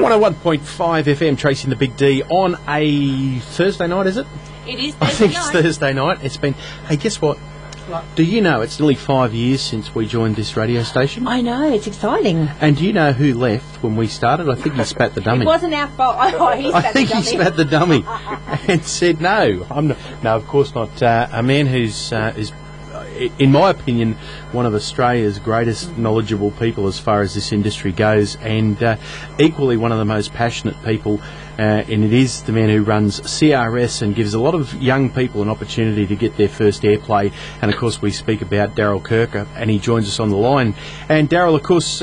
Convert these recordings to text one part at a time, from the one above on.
101.5 FM, Tracy the Big D, on a Thursday night, is it? It is Thursday I think night. it's Thursday night. It's been... Hey, guess what? Do you know it's nearly 5 years since we joined this radio station? I know, it's exciting. And do you know who left when we started? I think he spat the dummy. It wasn't our fault. I think he spat the dummy and said, no, I'm not. No, of course not. A man who's, is, in my opinion, one of Australia's greatest knowledgeable people as far as this industry goes, and equally one of the most passionate people. And it is the man who runs CRS and gives a lot of young people an opportunity to get their first airplay. And of course we speak about Daryl Kirkup, and he joins us on the line. And Daryl, of course,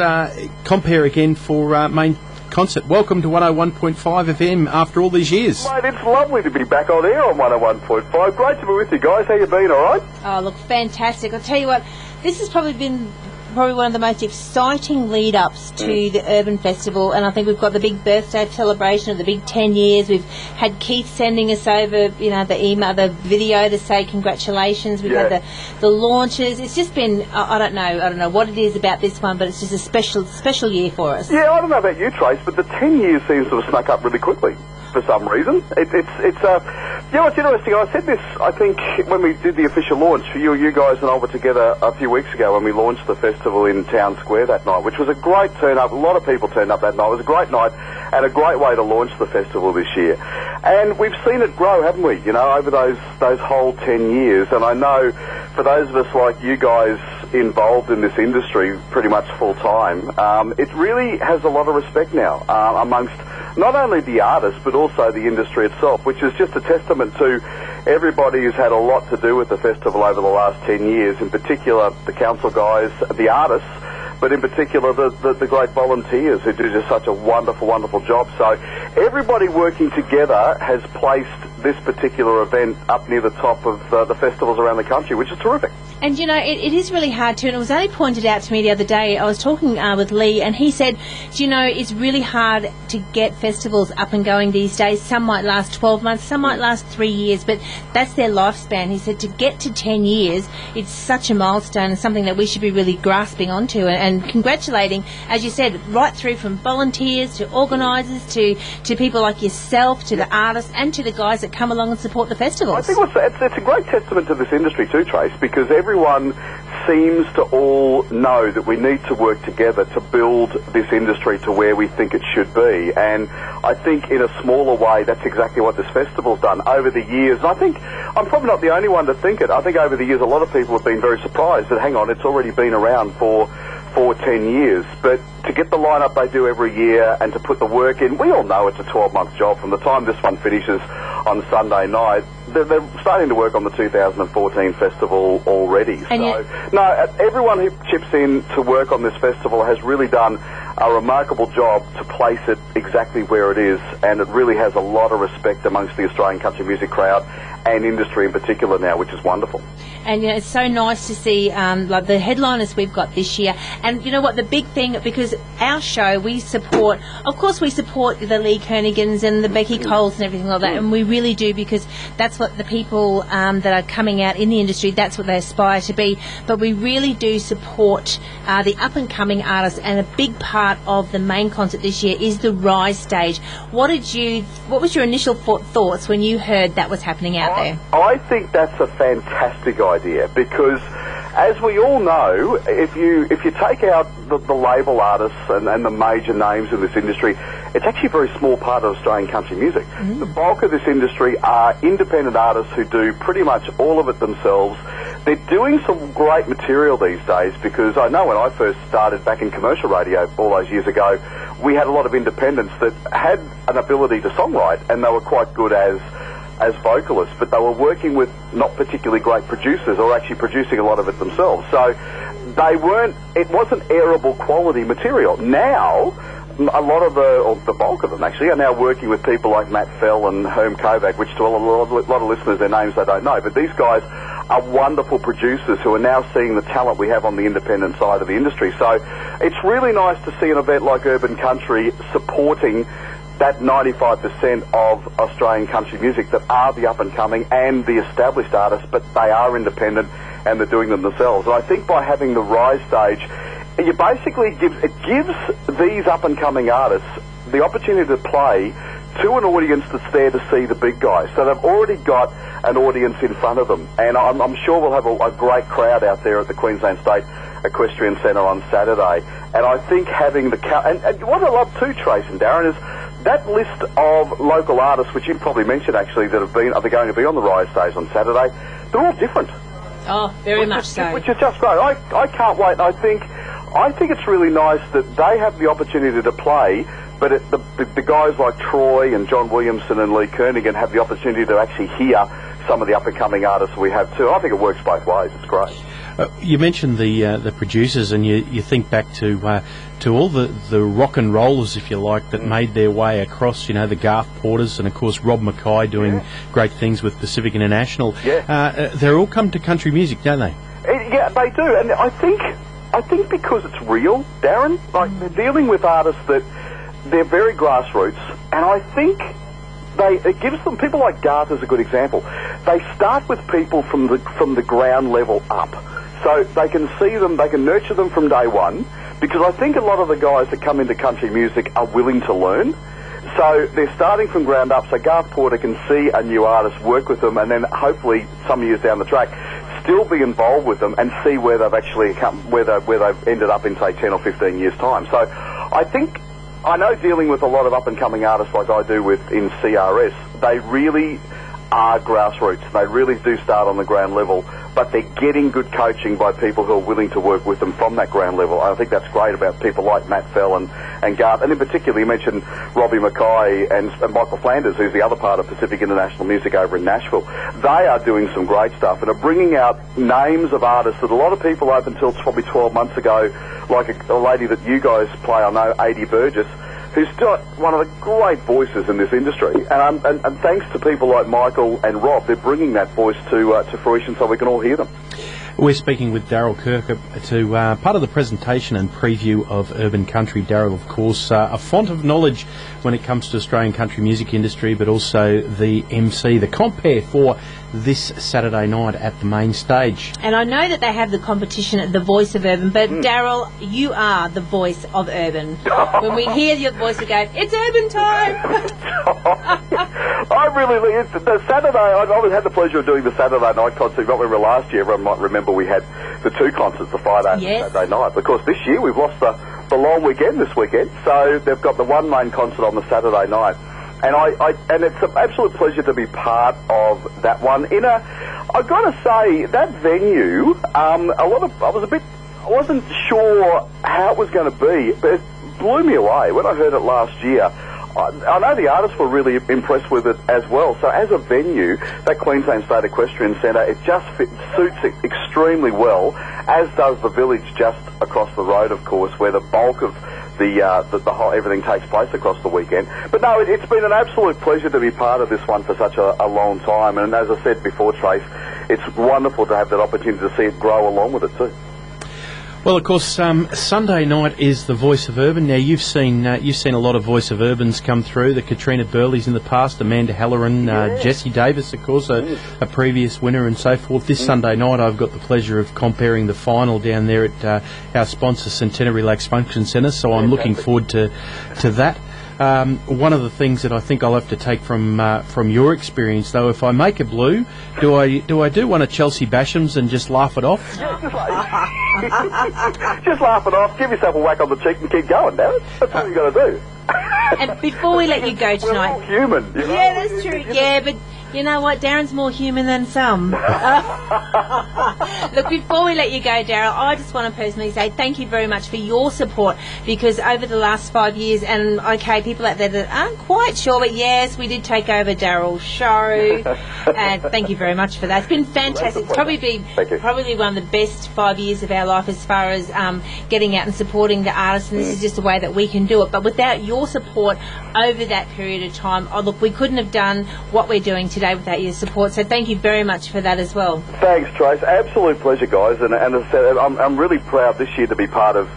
compere again for main concert. Welcome to 101.5 FM after all these years. Mate, it's lovely to be back on air on 101.5. Great to be with you guys. How you been, all right? Oh, look, fantastic. I'll tell you what, this has probably been one of the most exciting lead-ups to the Urban Festival, and I think we've got the big birthday celebration of the big 10 years. We've had Keith sending us over, you know, the email, the video to say congratulations. We've had the launches. It's just been, I don't know what it is about this one, but it's just a special year for us. Yeah, I don't know about you, Trace, but the 10 years seems to have snuck up really quickly for some reason. You know, it's interesting. I said this, I think, when we did the official launch. You guys and I were together a few weeks ago when we launched the festival in Town Square that night, which was a great turn-up. A lot of people turned up that night. It was a great night and a great way to launch the festival this year. And we've seen it grow, haven't we, you know, over those whole 10 years. And I know for those of us like you guys involved in this industry pretty much full-time, it really has a lot of respect now amongst not only the artists but also the industry itself, which is just a testament to everybody who's had a lot to do with the festival over the last 10 years, in particular the council guys, the artists, but in particular the great volunteers who do just such a wonderful, wonderful job. So everybody working together has placed this particular event up near the top of the festivals around the country, which is terrific. And, you know, it is really hard to, and it was only pointed out to me the other day. I was talking with Lee, and he said, do you know, it's really hard to get festivals up and going these days. Some might last 12 months, some might last 3 years, but that's their lifespan. He said to get to 10 years, it's such a milestone and something that we should be really grasping onto and congratulating, as you said, right through from volunteers to organisers to people like yourself, to the artists and to the guys that come along and support the festivals. I think it's a great testament to this industry too, Trace, because everyone seems to all know that we need to work together to build this industry to where we think it should be. And I think in a smaller way, that's exactly what this festival's done over the years. And I think I'm probably not the only one to think it. I think over the years, a lot of people have been very surprised that, hang on, it's already been around for 10 years. But to get the lineup they do every year and to put the work in, we all know it's a 12-month job. From the time this one finishes on Sunday night, they're starting to work on the 2014 festival already. Everyone who chips in to work on this festival has really done a remarkable job to place it exactly where it is, and it really has a lot of respect amongst the Australian country music crowd and industry in particular now, which is wonderful. And, you know, it's so nice to see like the headliners we've got this year. And you know what, the big thing, because our show, we support the Lee Kernigans and the Becky Coles and everything like that, and we really do, because that's what the people that are coming out in the industry, that's what they aspire to be. But we really do support the up-and-coming artists, and a big part of the main concert this year is the Rise stage. What was your initial thoughts when you heard that was happening out there? I think that's a fantastic idea, because as we all know, if you take out the label artists and the major names in this industry, it's actually a very small part of Australian country music. The bulk of this industry are independent artists who do pretty much all of it themselves. They're doing some great material these days, because I know when I first started back in commercial radio all those years ago, we had a lot of independents that had an ability to songwrite, and they were quite good as vocalists, but they were working with not particularly great producers, or actually producing a lot of it themselves. So it wasn't airable quality material. Now, a lot of the bulk of them actually are now working with people like Matt Fell and Herm Kovac, which to a lot of listeners, their names they don't know, but these guys are wonderful producers who are now seeing the talent we have on the independent side of the industry. So it's really nice to see an event like Urban Country supporting that 95% of Australian country music that are the up-and-coming and the established artists, but they are independent and they're doing them themselves. And I think by having the Rise stage, you basically gives these up-and-coming artists the opportunity to play to an audience that's there to see the big guys. So they've already got an audience in front of them, and I'm sure we'll have a great crowd out there at the Queensland State Equestrian Centre on Saturday. And I think having the and what I love too, Trace and Darren, is that list of local artists, which you probably mentioned actually, that are going to be on the Rise Days on Saturday. They're all different. Oh, very much so. Which is just great. I can't wait. I think it's really nice that they have the opportunity to play, but the guys like Troy and John Williamson and Lee Kernaghan have the opportunity to actually hear some of the up-and-coming artists we have too. I think it works both ways. It's great. You mentioned the producers, and you think back to all the rock and rollers, if you like, that made their way across. You know, the Garth Porters, and of course Rob Mackay doing great things with Pacific International. Yeah. They all come to country music, don't they? Yeah, they do, and I think because it's real, Darren. Like, they're dealing with artists that they're very grassroots, and I think it gives them, people like Garth is a good example. They start with people from the ground level up. So they can see them, they can nurture them from day one, because I think a lot of the guys that come into country music are willing to learn. So they're starting from ground up, so Garth Porter can see a new artist, work with them, and then hopefully some years down the track still be involved with them and see where they've actually come, where they've ended up in, say, 10 or 15 years' time. So I know dealing with a lot of up-and-coming artists like I do in CRS, they really are grassroots. They really do start on the ground level, but they're getting good coaching by people who are willing to work with them from that ground level. I think that's great about people like Matt Fell and Garth, and in particular you mentioned Robbie Mackay and Michael Flanders, who's the other part of Pacific International Music over in Nashville. They are doing some great stuff and are bringing out names of artists that a lot of people up until probably 12 months ago, like a lady that you guys play, I know, Adi Burgess, who's still one of the great voices in this industry. And thanks to people like Michael and Rob, they're bringing that voice to fruition so we can all hear them. We're speaking with Daryl Kirkup to part of the presentation and preview of Urban Country. Daryl, of course, a font of knowledge when it comes to Australian country music industry, but also the MC, the compere for this Saturday night at the main stage. And I know that they have the competition at the Voice of Urban, but Daryl, you are the voice of Urban. When we hear your voice, we go, it's Urban time! I really, it's the Saturday, I had the pleasure of doing the Saturday night concert. Not remember last year, everyone might remember we had the two concerts, the Friday and Saturday night. Of course, this year we've lost the long weekend this weekend, so they've got the one main concert on the Saturday night. And and it's an absolute pleasure to be part of that one. I've got to say, that venue, I wasn't sure how it was going to be, but it blew me away when I heard it last year. I know the artists were really impressed with it as well. So as a venue, that Queensland State Equestrian Centre, it just suits it extremely well, as does the village just across the road, of course, where the bulk of the whole everything takes place across the weekend. But no, it's been an absolute pleasure to be part of this one for such a long time. And as I said before, Trace, it's wonderful to have that opportunity to see it grow along with it too. Well, of course, Sunday night is the Voice of Urban. Now, you've seen a lot of Voice of Urbans come through. The Katrina Burleys in the past, Amanda Halloran, Jessie Davis, of course, a previous winner, and so forth. This Sunday night, I've got the pleasure of comparing the final down there at our sponsor, Centenary Lakes Function Centre. So I'm looking forward to that. One of the things that I think I'll have to take from your experience, though, if I make a blue, do I do one of Chelsea Basham's and just laugh it off? Just laugh it off, give yourself a whack on the cheek and keep going, Darren. That's what you got to do. And before we let you go tonight... We're all human. You know? Yeah, that's true. Yeah, but you know what? Darren's more human than some. Look, before we let you go, Daryl, I just want to personally say thank you very much for your support, because over the last 5 years, and okay, people out there that aren't quite sure, but yes, we did take over Daryl's show, and thank you very much for that. It's been fantastic. It's probably one of the best 5 years of our life as far as getting out and supporting the artists, and this is just a way that we can do it. But without your support over that period of time, look, we couldn't have done what we're doing today without your support, so thank you very much for that as well. Thanks, Trace. Absolute pleasure, guys, and as I said, I'm really proud this year to be part of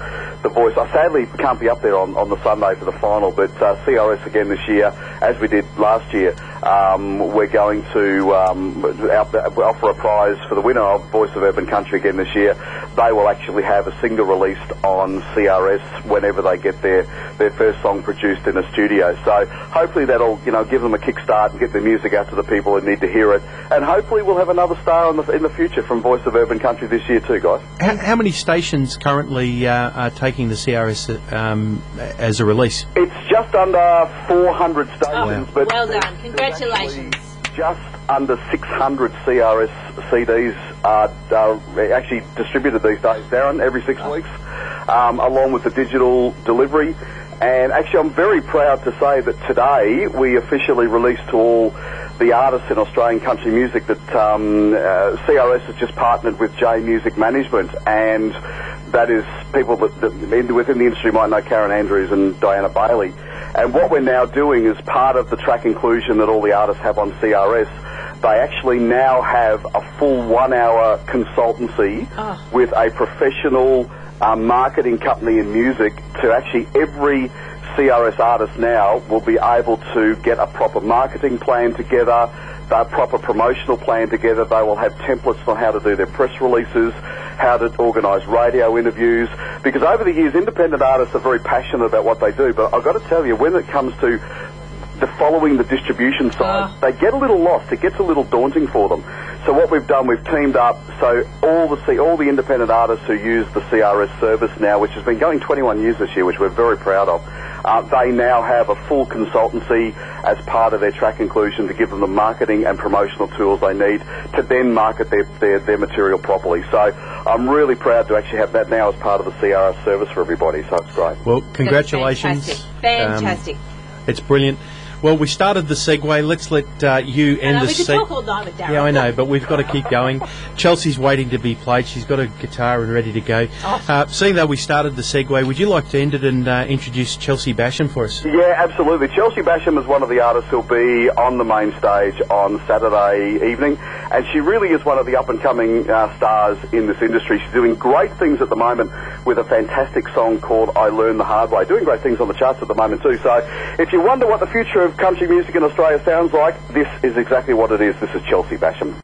the Voice. I sadly can't be up there on the Sunday for the final, but CRS again this year, as we did last year, We're going to offer a prize for the winner of Voice of Urban Country again this year. They will actually have a single released on CRS whenever they get their first song produced in a studio. So hopefully that'll, give them a kickstart and get their music out to the people who need to hear it. And hopefully we'll have another star in the future from Voice of Urban Country this year too, guys. How many stations currently are taking the CRS as a release? It's just under 400 stations. But well done. Congratulations. Just under 600 CRS CDs are actually distributed these days, Darren, every 6 weeks, along with the digital delivery. And actually I'm very proud to say that today we officially released to all the artists in Australian country music that CRS has just partnered with J Music Management, and that is people that within the industry might know Karen Andrews and Diana Bailey. And what we're now doing is part of the track inclusion that all the artists have on CRS. They actually now have a full 1-hour consultancy with a professional marketing company in music to actually every CRS artist now will be able to get a proper marketing plan together, a proper promotional plan together. They will have templates on how to do their press releases, how to organise radio interviews, because over the years independent artists are very passionate about what they do, but I've got to tell you, when it comes to following the distribution side, they get a little lost. It gets a little daunting for them. So what we've done, we've teamed up, so all the independent artists who use the CRS service now, which has been going 21 years this year, which we're very proud of, they now have a full consultancy as part of their track inclusion to give them the marketing and promotional tools they need to then market their material properly. So I'm really proud to actually have that now as part of the CRS service for everybody, so it's great. Well, congratulations. Fantastic. It's brilliant. Well, we started the segue. Let's let you end the we could talk all night with Daryl. Yeah, I know, but we've got to keep going. Chelsea's waiting to be played. She's got a guitar and ready to go. Seeing that we started the segue, would you like to end it and introduce Chelsea Basham for us? Yeah, absolutely. Chelsea Basham is one of the artists who'll be on the main stage on Saturday evening, and she really is one of the up-and-coming stars in this industry. She's doing great things at the moment with a fantastic song called I Learned the Hard Way, doing great things on the charts at the moment too. So if you wonder what the future of country music in Australia sounds like, this is exactly what it is. This is Chelsea Basham.